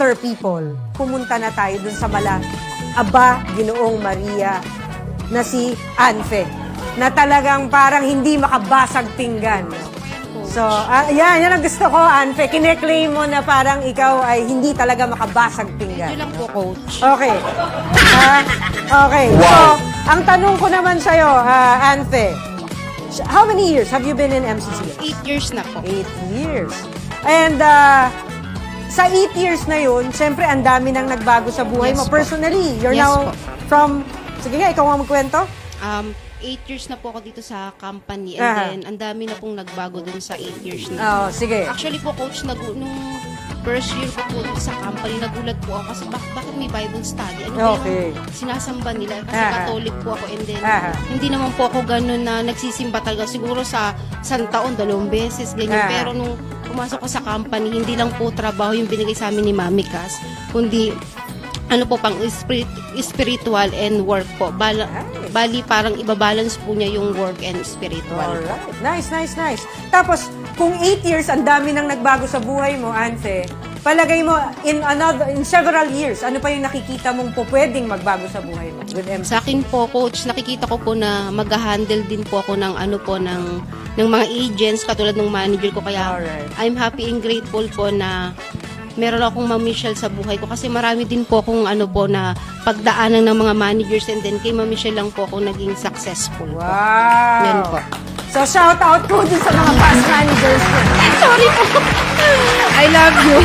better people, pumunta na tayo dun sa Aba, Ginoong Maria, na si Anfe, na talagang parang hindi makabasag pinggan. So, yan ang gusto ko, Anfe. Kine-claim mo na parang ikaw ay hindi talaga makabasag pinggan. Yun lang po, Coach. Okay. Okay. Wow. So, ang tanong ko naman sa'yo, Anfe, how many years have you been in MCCS? 8 years na po. 8 years. And sa 8 years na yun, siyempre ang dami nang nagbago sa buhay Yes mo. po. Personally, you're Yes now po. from... Sige nga, ikaw ang magkwento. 8 years na po ako dito sa company and Aha. then ang dami na pong nagbago dun sa 8 years na. Oh, sige. Actually po, Coach, nung first year ko po dito sa company, nagulat po ako kasi bakit may Bible study? Ano ba Okay. yung sinasamba nila? Kasi Aha. Catholic po ako and then Aha. hindi naman po ako ganun na nagsisimba talaga. Siguro sa isang taon, 2 beses, ganyan. Aha. Pero nung pumasok ko sa company, hindi lang po trabaho yung binigay sa amin ni Mami Cas, kundi ano po pang spiritual and work po. Bali parang ibabalance po niya yung work and spiritual. Alright. Nice, nice, nice. Tapos, kung 8 years, ang dami nang nagbago sa buhay mo, Anfe, palagay mo, in several years, ano pa yung nakikita mong po pwedeng magbago sa buhay mo with MC? Sa akin po, Coach, nakikita ko po na mag-handle din po ako ng ano po ng mga agents katulad ng manager ko, kaya Alright. I'm happy and grateful po na meron akong Ma'am Michelle sa buhay ko kasi marami din po akong ano po na pagdaanan ng mga managers and then kay Ma'am Michelle lang po ako naging successful po. Wow! Yan po. So, shout out ko dun sa mga past managers ko. Sorry po. I love you.